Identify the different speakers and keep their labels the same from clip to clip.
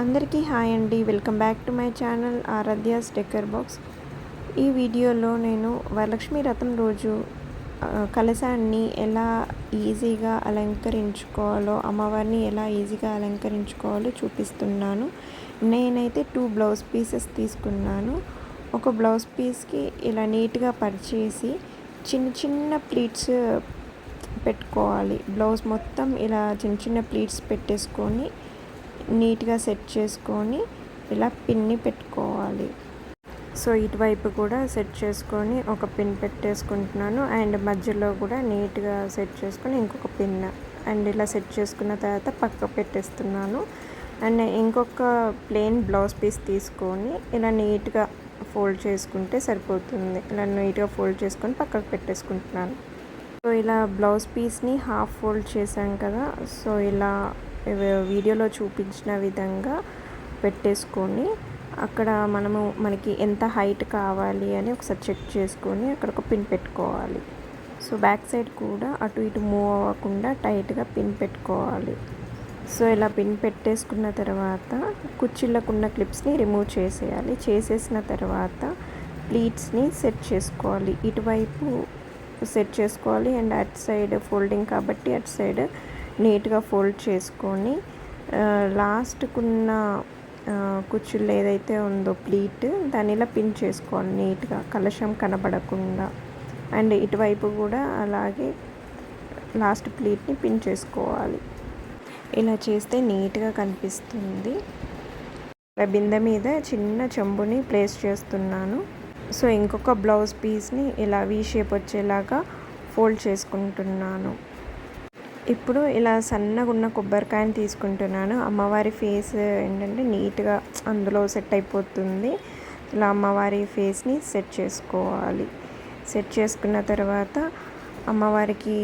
Speaker 1: అందరికీ హాయ్ అండి. Welcome back to my channel Aaradhya's decor box. ఈ వీడియోలో నేను వరలక్ష్మి వ్రతం రోజు కలశాన్ని ఎలా ఈజీగా అలంకరించుకోవాలో, అమ్మవారిని ఎలా ఈజీగా అలంకరించుకోవాలో చూపిస్తున్నాను. నేనైతే 2 బ్లౌజ్ పీసెస్ తీసుకున్నాను. ఒక బ్లౌజ్ పీస్కి ఇలా నీట్గా పరిచేసి చిన్న చిన్న ప్లీట్స్ పెట్టుకోవాలి. బ్లౌజ్ మొత్తం ఇలా చిన్న చిన్న ప్లీట్స్ పెట్టేసుకొని నీట్గా సెట్ చేసుకొని ఇలా పిన్ని పెట్టుకోవాలి. సో ఇటువైపు కూడా సెట్ చేసుకొని ఒక పిన్ పెట్టేసుకుంటున్నాను. అండ్ మధ్యలో కూడా నీట్గా సెట్ చేసుకొని ఇంకొక పిన్ అండ్ ఇలా సెట్ చేసుకున్న తర్వాత పక్క పెట్టేస్తున్నాను. అండ్ ఇంకొక ప్లెయిన్ బ్లౌజ్ పీస్ తీసుకొని ఇలా నీట్గా ఫోల్డ్ చేసుకుంటే సరిపోతుంది. ఇలా నీట్గా ఫోల్డ్ చేసుకొని పక్కకు పెట్టేసుకుంటున్నాను. సో ఇలా బ్లౌజ్ పీస్ని హాఫ్ ఫోల్డ్ చేశాం కదా, సో ఇలా వీడియోలో చూపించిన విధంగా పెట్టేసుకొని అక్కడ మనకి ఎంత హైట్ కావాలి అని ఒకసారి చెక్ చేసుకొని అక్కడ ఒక పిన్ పెట్టుకోవాలి. సో బ్యాక్ సైడ్ కూడా అటు ఇటు మూవ్ అవ్వకుండా టైట్గా పిన్ పెట్టుకోవాలి. సో ఇలా పిన్ పెట్టేసుకున్న తర్వాత కుర్చీలకున్న క్లిప్స్ని రిమూవ్ చేసేయాలి. చేసేసిన తర్వాత ప్లీట్స్ని సెట్ చేసుకోవాలి. ఇటువైపు సెట్ చేసుకోవాలి అండ్ అటు సైడ్ ఫోల్డింగ్ కాబట్టి అటు సైడ్ నీట్గా ఫోల్డ్ చేసుకొని లాస్ట్కున్న కుచ్చుళ్ళు ఏదైతే ఉందో ప్లీట్ దాన్ని ఇలా పిన్ చేసుకోవాలి నీట్గా, కలశం కనబడకుండా. అండ్ ఇటువైపు కూడా అలాగే లాస్ట్ ప్లీట్ని పిన్ చేసుకోవాలి. ఇలా చేస్తే నీట్గా కనిపిస్తుంది. బిందె మీద చిన్న చెంబుని ప్లేస్ చేస్తున్నాను. సో ఇంకొక బ్లౌజ్ పీస్ని ఇలా వీ షేప్ వచ్చేలాగా ఫోల్డ్ చేసుకుంటున్నాను. ఇప్పుడు ఇలా సన్నగా ఉన్న కొబ్బరికాయని తీసుకుంటున్నాను. అమ్మవారి ఫేస్ ఏంటంటే నీట్గా అందులో సెట్ అయిపోతుంది. ఇలా అమ్మవారి ఫేస్ని సెట్ చేసుకోవాలి. సెట్ చేసుకున్న తర్వాత అమ్మవారికి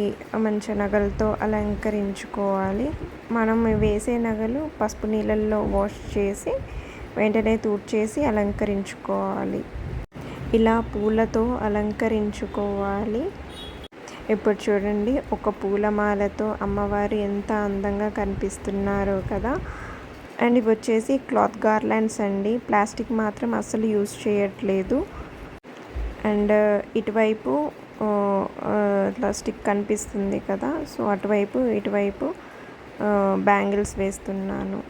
Speaker 1: మంచి నగలతో అలంకరించుకోవాలి. మనం వేసే నగలు పసుపు నీళ్ళల్లో వాష్ చేసి వెంటనే తుడిచేసి అలంకరించుకోవాలి. ఇలా పూలతో అలంకరించుకోవాలి. ఇప్పుడు చూడండి, ఒక పూలమాలతో అమ్మవారు ఎంత అందంగా కనిపిస్తున్నారో కదా. అండ్ ఇవి వచ్చేసి క్లాత్ గార్లాండ్స్ అండి. ప్లాస్టిక్ మాత్రం అస్సలు యూజ్ చేయట్లేదు. అండ్ ఇటువైపు ఇట్లా స్టిక్ కనిపిస్తుంది కదా, సో అటువైపు ఇటువైపు బ్యాంగిల్స్ వేస్తున్నాను.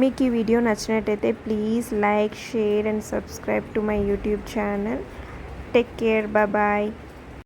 Speaker 1: మీకు ఈ వీడియో నచ్చినట్టయితే please like, share and subscribe to my YouTube channel. Take care, bye.